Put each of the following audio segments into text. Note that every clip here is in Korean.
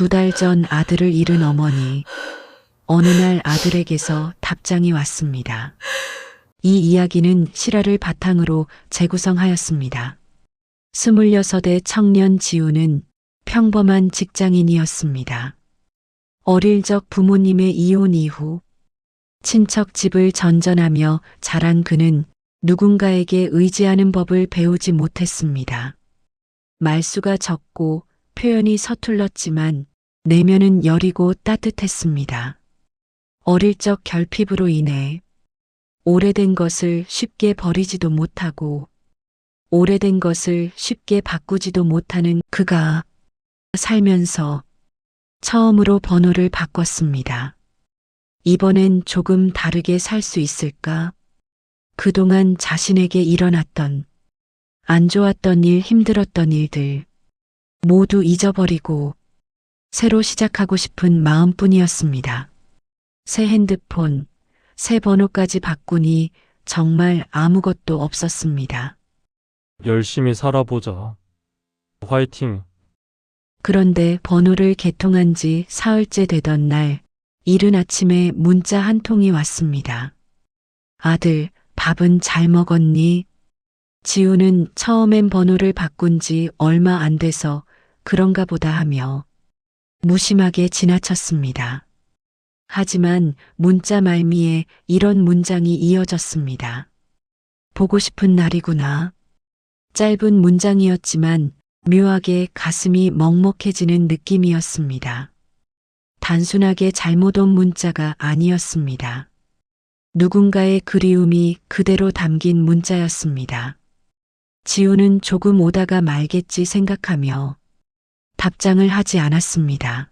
2달 전 아들을 잃은 어머니. 어느 날 아들에게서 답장이 왔습니다. 이 이야기는 실화를 바탕으로 재구성하였습니다. 26의 청년 지우는 평범한 직장인이었습니다. 어릴 적 부모님의 이혼 이후 친척 집을 전전하며 자란 그는 누군가에게 의지하는 법을 배우지 못했습니다. 말수가 적고 표현이 서툴렀지만 내면은 여리고 따뜻했습니다. 어릴 적 결핍으로 인해 오래된 것을 쉽게 버리지도 못하고 오래된 것을 쉽게 바꾸지도 못하는 그가 살면서 처음으로 번호를 바꿨습니다. 이번엔 조금 다르게 살 수 있을까? 그동안 자신에게 일어났던 안 좋았던 일, 힘들었던 일들 모두 잊어버리고 새로 시작하고 싶은 마음뿐이었습니다. 새 핸드폰, 새 번호까지 바꾸니 정말 아무것도 없었습니다. 열심히 살아보자. 화이팅. 그런데 번호를 개통한 지 사흘째 되던 날, 이른 아침에 문자 한 통이 왔습니다. 아들, 밥은 잘 먹었니? 지우는 처음엔 번호를 바꾼 지 얼마 안 돼서 그런가 보다 하며 무심하게 지나쳤습니다. 하지만 문자 말미에 이런 문장이 이어졌습니다. 보고 싶은 날이구나. 짧은 문장이었지만 묘하게 가슴이 먹먹해지는 느낌이었습니다. 단순하게 잘못 온 문자가 아니었습니다. 누군가의 그리움이 그대로 담긴 문자였습니다. 지우는 조금 오다가 말겠지 생각하며 답장을 하지 않았습니다.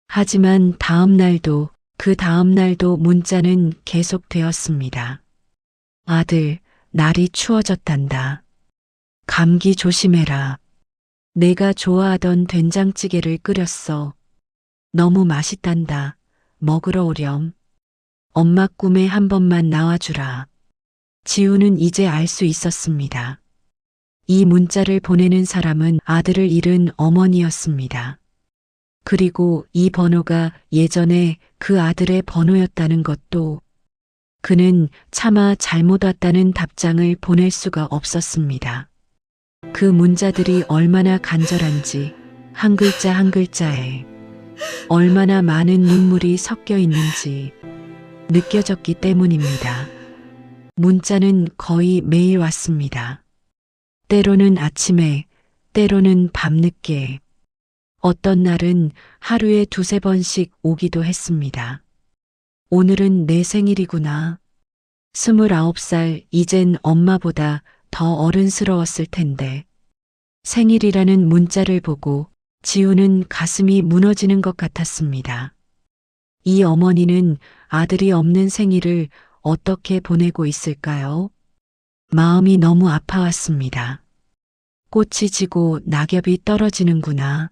하지만 다음 날도 그 다음 날도 문자는 계속되었습니다. 아들, 날이 추워졌단다. 감기 조심해라. 내가 좋아하던 된장찌개를 끓였어. 너무 맛있단다. 먹으러 오렴. 엄마 꿈에 한 번만 나와주라. 지우는 이제 알 수 있었습니다. 이 문자를 보내는 사람은 아들을 잃은 어머니였습니다. 그리고 이 번호가 예전에 그 아들의 번호였다는 것도 그는 차마 잘못 왔다는 답장을 보낼 수가 없었습니다. 그 문자들이 얼마나 간절한지 한 글자 한 글자에 얼마나 많은 눈물이 섞여 있는지 느껴졌기 때문입니다. 문자는 거의 매일 왔습니다. 때로는 아침에, 때로는 밤늦게, 어떤 날은 하루에 2~3번씩 오기도 했습니다. 오늘은 내 생일이구나. 29살, 이젠 엄마보다 더 어른스러웠을 텐데. 생일이라는 문자를 보고 지우는 가슴이 무너지는 것 같았습니다. 이 어머니는 아들이 없는 생일을 어떻게 보내고 있을까요? 마음이 너무 아파왔습니다. 꽃이 지고 낙엽이 떨어지는구나.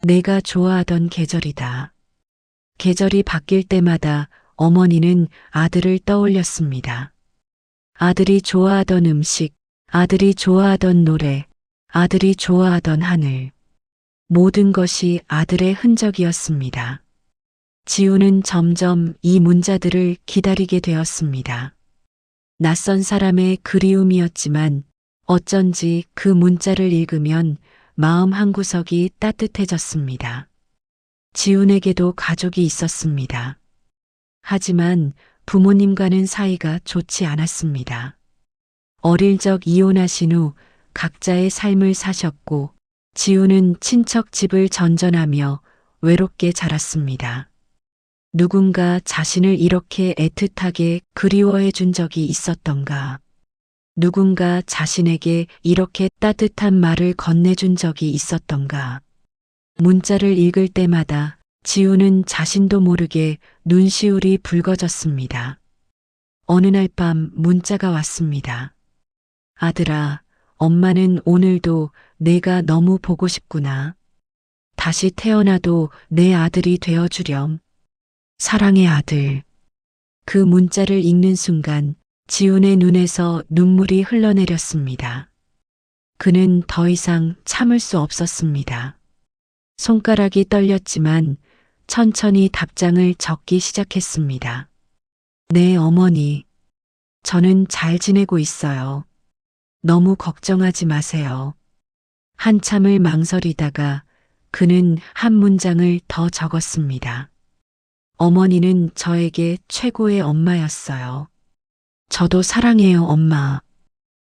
내가 좋아하던 계절이다. 계절이 바뀔 때마다 어머니는 아들을 떠올렸습니다. 아들이 좋아하던 음식, 아들이 좋아하던 노래, 아들이 좋아하던 하늘. 모든 것이 아들의 흔적이었습니다. 지우는 점점 이 문자들을 기다리게 되었습니다. 낯선 사람의 그리움이었지만 어쩐지 그 문자를 읽으면 마음 한구석이 따뜻해졌습니다. 지훈에게도 가족이 있었습니다. 하지만 부모님과는 사이가 좋지 않았습니다. 어릴 적 이혼하신 후 각자의 삶을 사셨고 지훈은 친척 집을 전전하며 외롭게 자랐습니다. 누군가 자신을 이렇게 애틋하게 그리워해 준 적이 있었던가? 누군가 자신에게 이렇게 따뜻한 말을 건네준 적이 있었던가? 문자를 읽을 때마다 지우는 자신도 모르게 눈시울이 붉어졌습니다. 어느 날 밤 문자가 왔습니다. 아들아, 엄마는 오늘도 내가 너무 보고 싶구나. 다시 태어나도 내 아들이 되어주렴. 사랑의 아들. 그 문자를 읽는 순간 지훈의 눈에서 눈물이 흘러내렸습니다. 그는 더 이상 참을 수 없었습니다. 손가락이 떨렸지만 천천히 답장을 적기 시작했습니다. 네, 어머니. 저는 잘 지내고 있어요. 너무 걱정하지 마세요. 한참을 망설이다가 그는 한 문장을 더 적었습니다. 어머니는 저에게 최고의 엄마였어요. 저도 사랑해요, 엄마.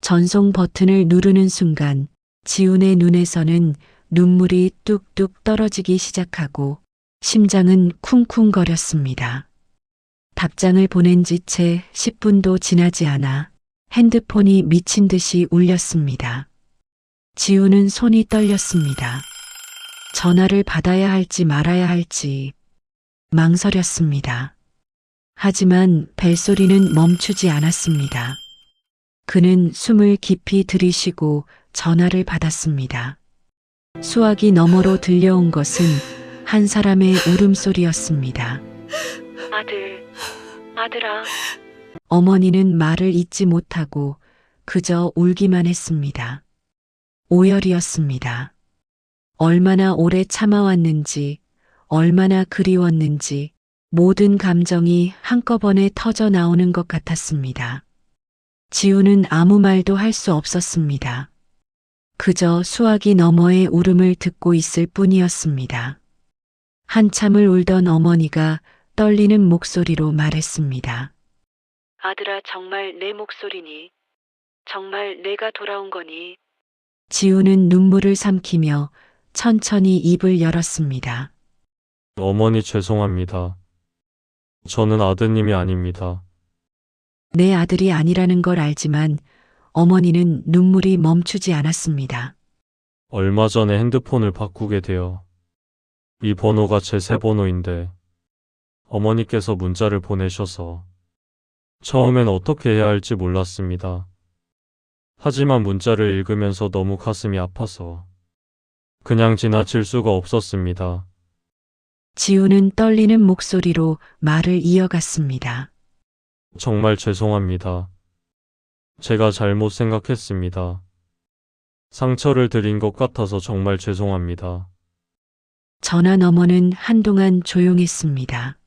전송 버튼을 누르는 순간 지훈의 눈에서는 눈물이 뚝뚝 떨어지기 시작하고 심장은 쿵쿵거렸습니다. 답장을 보낸 지 채 10분도 지나지 않아 핸드폰이 미친 듯이 울렸습니다. 지훈은 손이 떨렸습니다. 전화를 받아야 할지 말아야 할지 망설였습니다. 하지만 벨소리는 멈추지 않았습니다. 그는 숨을 깊이 들이쉬고 전화를 받았습니다. 수화기 너머로 들려온 것은 한 사람의 울음소리였습니다. 아들아. 어머니는 말을 잇지 못하고 그저 울기만 했습니다. 오열이었습니다. 얼마나 오래 참아왔는지, 얼마나 그리웠는지 모든 감정이 한꺼번에 터져 나오는 것 같았습니다. 지우는 아무 말도 할 수 없었습니다. 그저 수화기 너머의 울음을 듣고 있을 뿐이었습니다. 한참을 울던 어머니가 떨리는 목소리로 말했습니다. 아들아, 정말 내 목소리니? 정말 내가 돌아온 거니? 지우는 눈물을 삼키며 천천히 입을 열었습니다. 어머니 죄송합니다. 저는 아드님이 아닙니다. 내 아들이 아니라는 걸 알지만 어머니는 눈물이 멈추지 않았습니다. 얼마 전에 핸드폰을 바꾸게 되어 이 번호가 제 새 번호인데 어머니께서 문자를 보내셔서 처음엔 어떻게 해야 할지 몰랐습니다. 하지만 문자를 읽으면서 너무 가슴이 아파서 그냥 지나칠 수가 없었습니다. 지우는 떨리는 목소리로 말을 이어갔습니다. 정말 죄송합니다. 제가 잘못 생각했습니다. 상처를 드린 것 같아서 정말 죄송합니다. 전화 너머는 한동안 조용했습니다.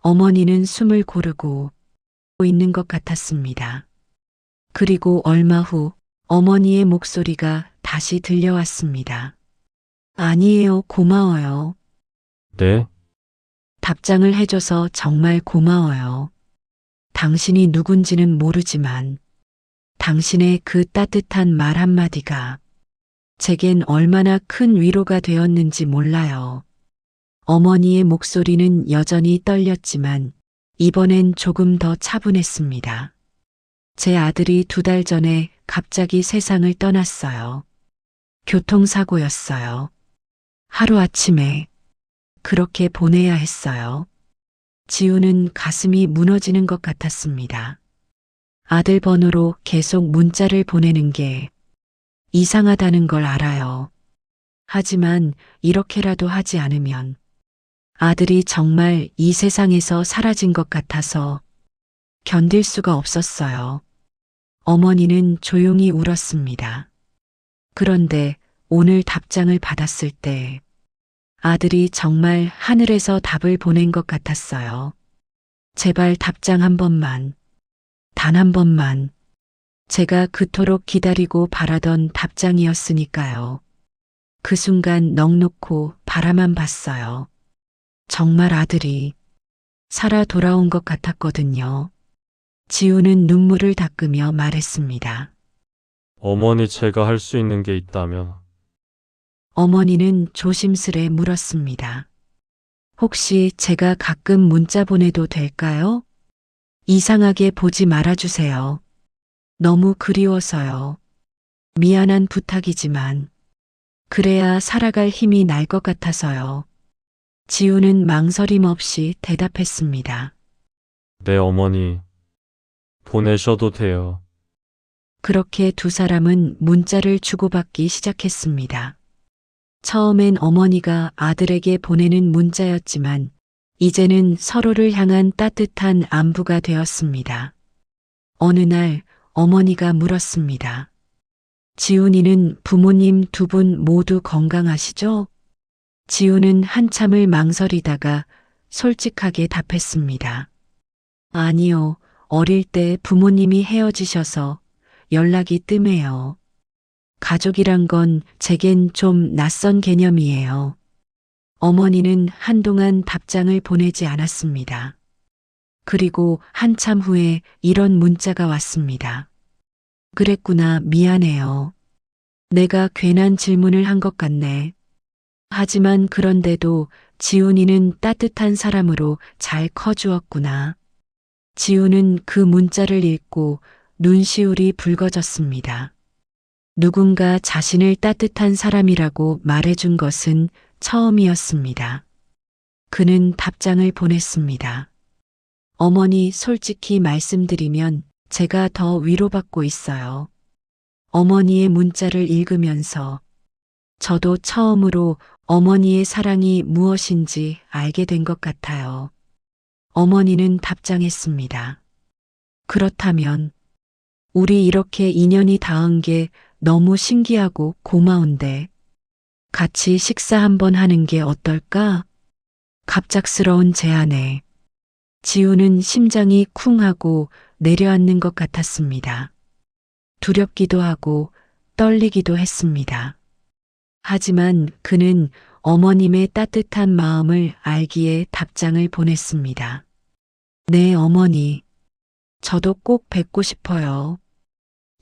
어머니는 숨을 고르고 있는 것 같았습니다. 그리고 얼마 후 어머니의 목소리가 다시 들려왔습니다. 아니에요, 고마워요. 네? 답장을 해줘서 정말 고마워요. 당신이 누군지는 모르지만 당신의 그 따뜻한 말 한마디가 제겐 얼마나 큰 위로가 되었는지 몰라요. 어머니의 목소리는 여전히 떨렸지만 이번엔 조금 더 차분했습니다. 제 아들이 2달 전에 갑자기 세상을 떠났어요. 교통사고였어요. 하루아침에 그렇게 보내야 했어요. 지우는 가슴이 무너지는 것 같았습니다. 아들 번호로 계속 문자를 보내는 게 이상하다는 걸 알아요. 하지만 이렇게라도 하지 않으면 아들이 정말 이 세상에서 사라진 것 같아서 견딜 수가 없었어요. 어머니는 조용히 울었습니다. 그런데 오늘 답장을 받았을 때 아들이 정말 하늘에서 답을 보낸 것 같았어요. 제발 답장 한 번만, 단 한 번만. 제가 그토록 기다리고 바라던 답장이었으니까요. 그 순간 넋놓고 바라만 봤어요. 정말 아들이 살아 돌아온 것 같았거든요. 지우는 눈물을 닦으며 말했습니다. 어머니, 제가 할 수 있는 게 있다면 어머니는 조심스레 물었습니다. 혹시 제가 가끔 문자 보내도 될까요? 이상하게 보지 말아주세요. 너무 그리워서요. 미안한 부탁이지만 그래야 살아갈 힘이 날 것 같아서요. 지우는 망설임 없이 대답했습니다. 네, 어머니. 보내셔도 돼요. 그렇게 두 사람은 문자를 주고받기 시작했습니다. 처음엔 어머니가 아들에게 보내는 문자였지만 이제는 서로를 향한 따뜻한 안부가 되었습니다. 어느 날 어머니가 물었습니다. 지훈이는 부모님 2분 모두 건강하시죠? 지우는 한참을 망설이다가 솔직하게 답했습니다. 아니요, 어릴 때 부모님이 헤어지셔서 연락이 뜸해요. 가족이란 건 제겐 좀 낯선 개념이에요. 어머니는 한동안 답장을 보내지 않았습니다. 그리고 한참 후에 이런 문자가 왔습니다. 그랬구나, 미안해요. 내가 괜한 질문을 한 것 같네. 하지만 그런데도 지훈이는 따뜻한 사람으로 잘 커주었구나. 지훈은 그 문자를 읽고 눈시울이 붉어졌습니다. 누군가 자신을 따뜻한 사람이라고 말해준 것은 처음이었습니다. 그는 답장을 보냈습니다. 어머니, 솔직히 말씀드리면 제가 더 위로받고 있어요. 어머니의 문자를 읽으면서 저도 처음으로 어머니의 사랑이 무엇인지 알게 된 것 같아요. 어머니는 답장했습니다. 그렇다면 우리 이렇게 인연이 닿은 게 너무 신기하고 고마운데 같이 식사 한번 하는 게 어떨까? 갑작스러운 제안에 지우는 심장이 쿵 하고 내려앉는 것 같았습니다. 두렵기도 하고 떨리기도 했습니다. 하지만 그는 어머님의 따뜻한 마음을 알기에 답장을 보냈습니다. 네, 어머니. 저도 꼭 뵙고 싶어요.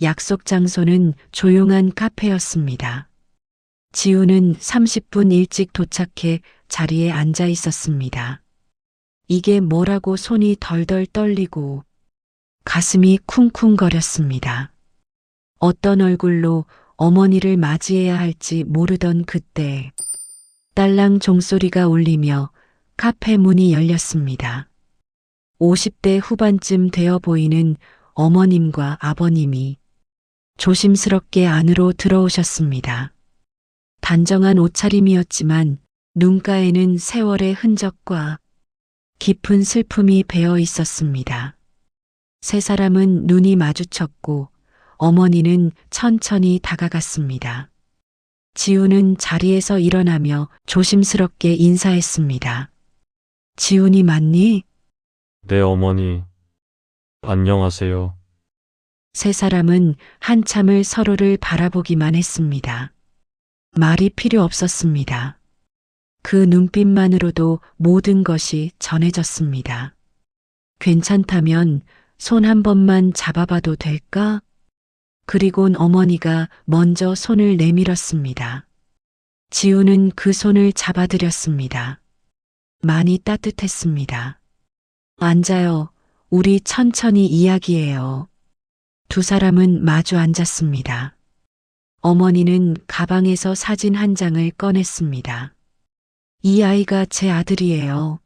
약속 장소는 조용한 카페였습니다. 지우는 30분 일찍 도착해 자리에 앉아 있었습니다. 이게 뭐라고 손이 덜덜 떨리고 가슴이 쿵쿵거렸습니다. 어떤 얼굴로 어머니를 맞이해야 할지 모르던 그때 딸랑 종소리가 울리며 카페 문이 열렸습니다. 50대 후반쯤 되어 보이는 어머님과 아버님이 조심스럽게 안으로 들어오셨습니다. 단정한 옷차림이었지만 눈가에는 세월의 흔적과 깊은 슬픔이 배어 있었습니다. 세 사람은 눈이 마주쳤고 어머니는 천천히 다가갔습니다. 지훈은 자리에서 일어나며 조심스럽게 인사했습니다. 지훈이 맞니? 네, 어머니. 안녕하세요. 세 사람은 한참을 서로를 바라보기만 했습니다. 말이 필요 없었습니다. 그 눈빛만으로도 모든 것이 전해졌습니다. 괜찮다면 손 한 번만 잡아봐도 될까? 그리곤 어머니가 먼저 손을 내밀었습니다. 지우는 그 손을 잡아드렸습니다. 많이 따뜻했습니다. 앉아요. 우리 천천히 이야기해요. 두 사람은 마주 앉았습니다. 어머니는 가방에서 사진 한 장을 꺼냈습니다. 이 아이가 제 아들이에요.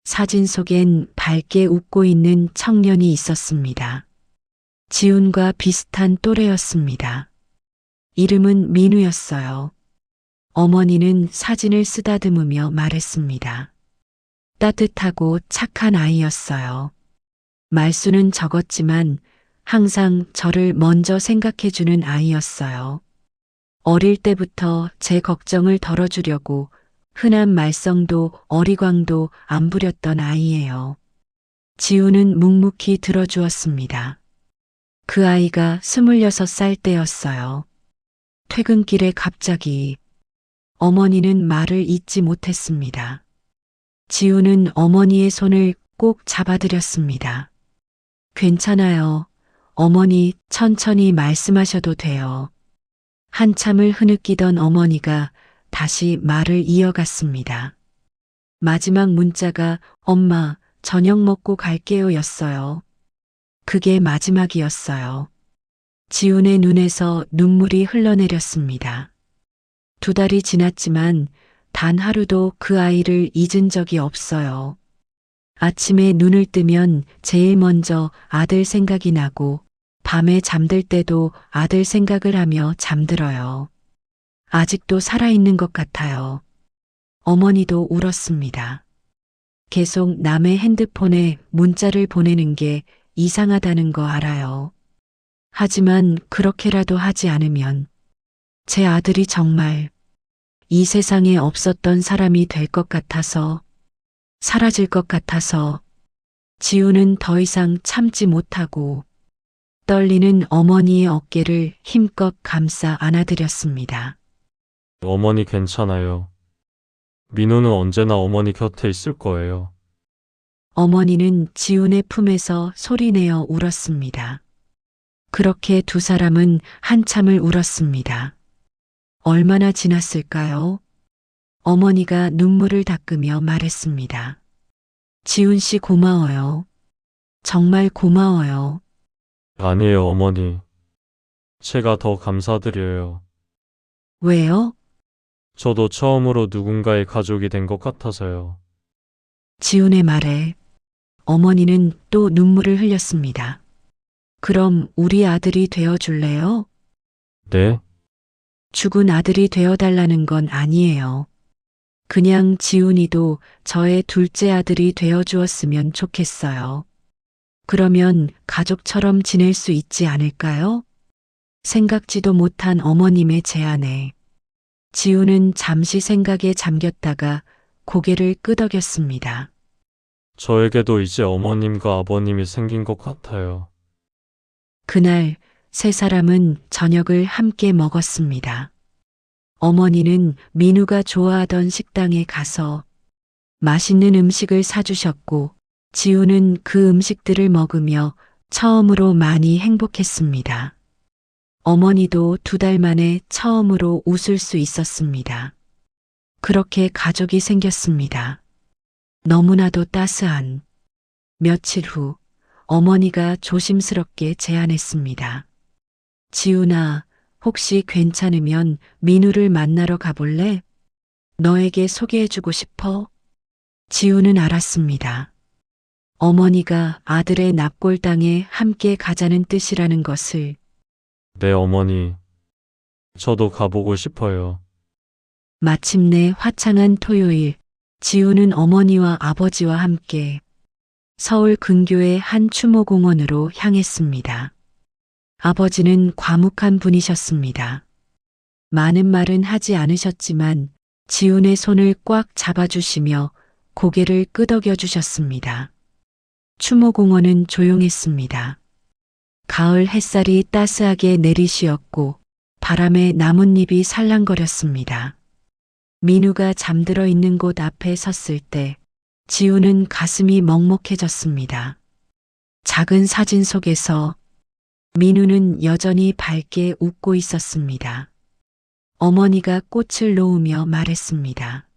사진 속엔 밝게 웃고 있는 청년이 있었습니다. 지훈과 비슷한 또래였습니다. 이름은 민우였어요. 어머니는 사진을 쓰다듬으며 말했습니다. 따뜻하고 착한 아이였어요. 말수는 적었지만 항상 저를 먼저 생각해주는 아이였어요. 어릴 때부터 제 걱정을 덜어주려고 흔한 말썽도 어리광도 안 부렸던 아이예요. 지우는 묵묵히 들어주었습니다. 그 아이가 26살 때였어요. 퇴근길에 갑자기 어머니는 말을 잇지 못했습니다. 지우는 어머니의 손을 꼭 잡아드렸습니다. 괜찮아요. 어머니 천천히 말씀하셔도 돼요. 한참을 흐느끼던 어머니가 다시 말을 이어갔습니다. 마지막 문자가 엄마 저녁 먹고 갈게요 였어요. 그게 마지막이었어요. 지훈의 눈에서 눈물이 흘러내렸습니다. 2달이 지났지만 단 하루도 그 아이를 잊은 적이 없어요. 아침에 눈을 뜨면 제일 먼저 아들 생각이 나고 밤에 잠들 때도 아들 생각을 하며 잠들어요. 아직도 살아있는 것 같아요. 어머니도 울었습니다. 계속 남의 핸드폰에 문자를 보내는 게 이상하다는 거 알아요. 하지만 그렇게라도 하지 않으면 제 아들이 정말 이 세상에 없었던 사람이 될 것 같아서, 사라질 것 같아서, 지우는 더 이상 참지 못하고 떨리는 어머니의 어깨를 힘껏 감싸 안아드렸습니다. 어머니 괜찮아요. 민우는 언제나 어머니 곁에 있을 거예요. 어머니는 지훈의 품에서 소리내어 울었습니다. 그렇게 두 사람은 한참을 울었습니다. 얼마나 지났을까요? 어머니가 눈물을 닦으며 말했습니다. 지훈 씨 고마워요. 정말 고마워요. 아니에요, 어머니. 제가 더 감사드려요. 왜요? 저도 처음으로 누군가의 가족이 된 것 같아서요. 지훈의 말에 어머니는 또 눈물을 흘렸습니다. 그럼 우리 아들이 되어 줄래요? 네? 죽은 아들이 되어 달라는 건 아니에요. 그냥 지훈이도 저의 둘째 아들이 되어 주었으면 좋겠어요. 그러면 가족처럼 지낼 수 있지 않을까요? 생각지도 못한 어머님의 제안에 지훈은 잠시 생각에 잠겼다가 고개를 끄덕였습니다. 저에게도 이제 어머님과 아버님이 생긴 것 같아요. 그날 세 사람은 저녁을 함께 먹었습니다. 어머니는 민우가 좋아하던 식당에 가서 맛있는 음식을 사주셨고 지우는 그 음식들을 먹으며 처음으로 많이 행복했습니다. 어머니도 2달 만에 처음으로 웃을 수 있었습니다. 그렇게 가족이 생겼습니다. 너무나도 따스한. 며칠 후 어머니가 조심스럽게 제안했습니다. 지훈아, 혹시 괜찮으면 민우를 만나러 가볼래? 너에게 소개해주고 싶어? 지훈은 알았습니다. 어머니가 아들의 납골당에 함께 가자는 뜻이라는 것을. 네, 어머니. 저도 가보고 싶어요. 마침내 화창한 토요일, 지훈은 어머니와 아버지와 함께 서울 근교의 한 추모공원으로 향했습니다. 아버지는 과묵한 분이셨습니다. 많은 말은 하지 않으셨지만 지훈의 손을 꽉 잡아주시며 고개를 끄덕여 주셨습니다. 추모공원은 조용했습니다. 가을 햇살이 따스하게 내리쉬었고 바람에 나뭇잎이 살랑거렸습니다. 민우가 잠들어 있는 곳 앞에 섰을 때 지훈은 가슴이 먹먹해졌습니다. 작은 사진 속에서 민우는 여전히 밝게 웃고 있었습니다. 어머니가 꽃을 놓으며 말했습니다.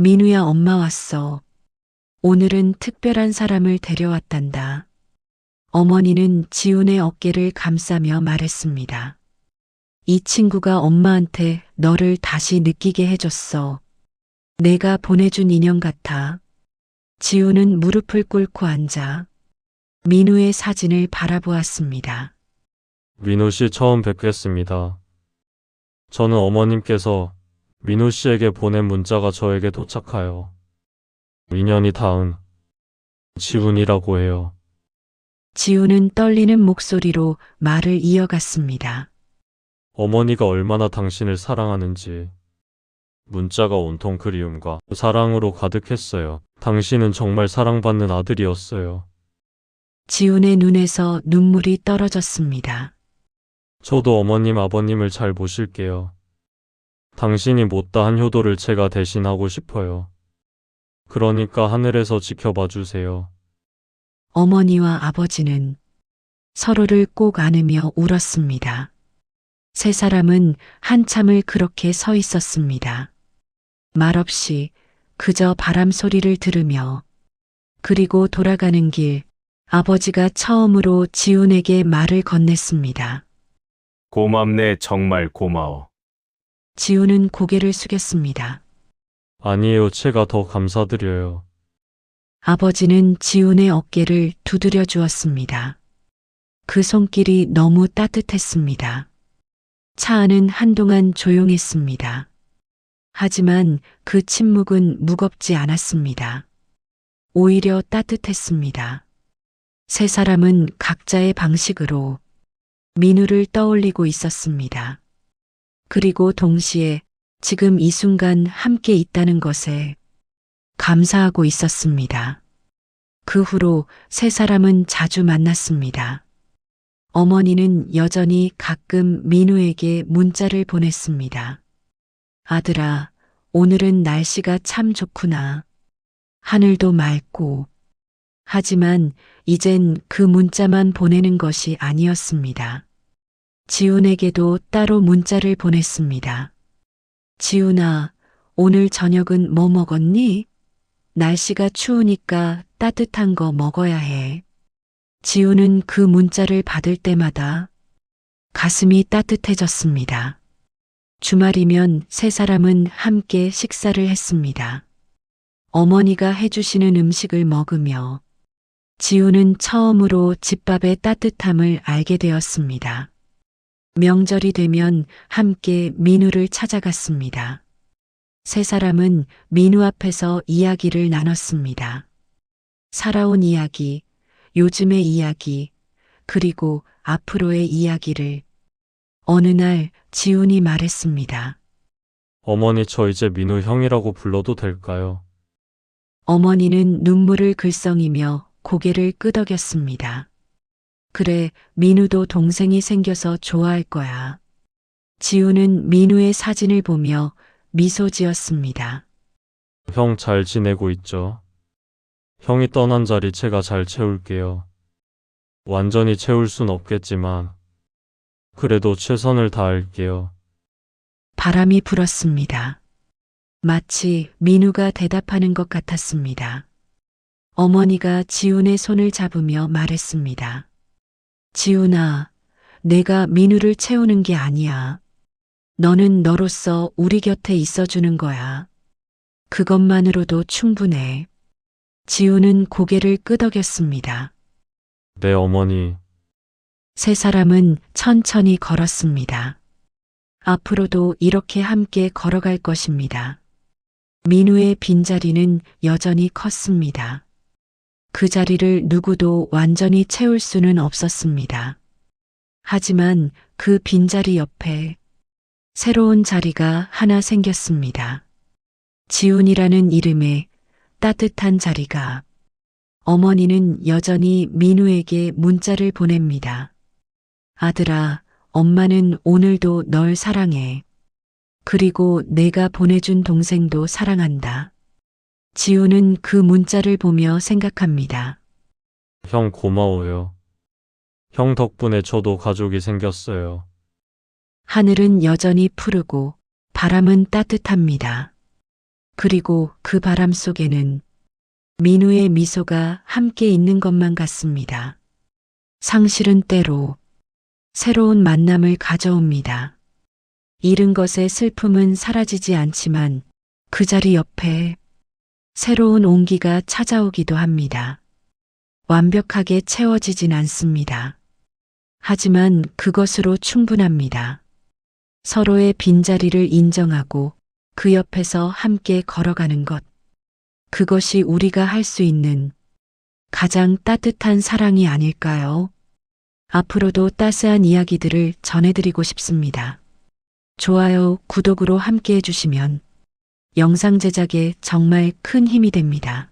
민우야, 엄마 왔어. 오늘은 특별한 사람을 데려왔단다. 어머니는 지훈의 어깨를 감싸며 말했습니다. 이 친구가 엄마한테 너를 다시 느끼게 해줬어. 내가 보내준 인형 같아. 지훈은 무릎을 꿇고 앉아 민우의 사진을 바라보았습니다. 민우 씨 처음 뵙겠습니다. 저는 어머님께서 민우 씨에게 보낸 문자가 저에게 도착하여 인연이 닿은 지훈이라고 해요. 지훈은 떨리는 목소리로 말을 이어갔습니다. 어머니가 얼마나 당신을 사랑하는지 문자가 온통 그리움과 사랑으로 가득했어요. 당신은 정말 사랑받는 아들이었어요. 지훈의 눈에서 눈물이 떨어졌습니다. 저도 어머님, 아버님을 잘 모실게요. 당신이 못다한 효도를 제가 대신하고 싶어요. 그러니까 하늘에서 지켜봐 주세요. 어머니와 아버지는 서로를 꼭 안으며 울었습니다. 세 사람은 한참을 그렇게 서 있었습니다. 말없이 그저 바람 소리를 들으며. 그리고 돌아가는 길, 아버지가 처음으로 지훈에게 말을 건넸습니다. 고맙네, 정말 고마워. 지훈은 고개를 숙였습니다. 아니에요, 제가 더 감사드려요. 아버지는 지훈의 어깨를 두드려 주었습니다. 그 손길이 너무 따뜻했습니다. 차 안은 한동안 조용했습니다. 하지만 그 침묵은 무겁지 않았습니다. 오히려 따뜻했습니다. 세 사람은 각자의 방식으로 민우를 떠올리고 있었습니다. 그리고 동시에 지금 이 순간 함께 있다는 것에 감사하고 있었습니다. 그 후로 세 사람은 자주 만났습니다. 어머니는 여전히 가끔 민우에게 문자를 보냈습니다. 아들아, 오늘은 날씨가 참 좋구나. 하늘도 맑고. 하지만 이젠 그 문자만 보내는 것이 아니었습니다. 지훈에게도 따로 문자를 보냈습니다. 지훈아, 오늘 저녁은 뭐 먹었니? 날씨가 추우니까 따뜻한 거 먹어야 해. 지훈은 그 문자를 받을 때마다 가슴이 따뜻해졌습니다. 주말이면 세 사람은 함께 식사를 했습니다. 어머니가 해주시는 음식을 먹으며 지훈은 처음으로 집밥의 따뜻함을 알게 되었습니다. 명절이 되면 함께 민우를 찾아갔습니다. 세 사람은 민우 앞에서 이야기를 나눴습니다. 살아온 이야기, 요즘의 이야기, 그리고 앞으로의 이야기를. 어느 날 지훈이 말했습니다. 어머니, 저 이제 민우 형이라고 불러도 될까요? 어머니는 눈물을 글썽이며 고개를 끄덕였습니다. 그래, 민우도 동생이 생겨서 좋아할 거야. 지훈은 민우의 사진을 보며 미소 지었습니다. 형 잘 지내고 있죠? 형이 떠난 자리 제가 잘 채울게요. 완전히 채울 순 없겠지만 그래도 최선을 다할게요. 바람이 불었습니다. 마치 민우가 대답하는 것 같았습니다. 어머니가 지훈의 손을 잡으며 말했습니다. 지훈아, 내가 민우를 채우는 게 아니야. 너는 너로서 우리 곁에 있어주는 거야. 그것만으로도 충분해. 지훈은 고개를 끄덕였습니다. 네, 어머니. 세 사람은 천천히 걸었습니다. 앞으로도 이렇게 함께 걸어갈 것입니다. 민우의 빈자리는 여전히 컸습니다. 그 자리를 누구도 완전히 채울 수는 없었습니다. 하지만 그 빈자리 옆에 새로운 자리가 하나 생겼습니다. 지훈이라는 이름의 따뜻한 자리가. 어머니는 여전히 민우에게 문자를 보냅니다. 아들아, 엄마는 오늘도 널 사랑해. 그리고 내가 보내준 동생도 사랑한다. 지훈은 그 문자를 보며 생각합니다. 형 고마워요. 형 덕분에 저도 가족이 생겼어요. 하늘은 여전히 푸르고 바람은 따뜻합니다. 그리고 그 바람 속에는 민우의 미소가 함께 있는 것만 같습니다. 상실은 때로 새로운 만남을 가져옵니다. 잃은 것의 슬픔은 사라지지 않지만 그 자리 옆에 새로운 온기가 찾아오기도 합니다. 완벽하게 채워지진 않습니다. 하지만 그것으로 충분합니다. 서로의 빈자리를 인정하고 그 옆에서 함께 걸어가는 것. 그것이 우리가 할 수 있는 가장 따뜻한 사랑이 아닐까요? 앞으로도 따스한 이야기들을 전해드리고 싶습니다. 좋아요, 구독으로 함께 해주시면 영상 제작에 정말 큰 힘이 됩니다.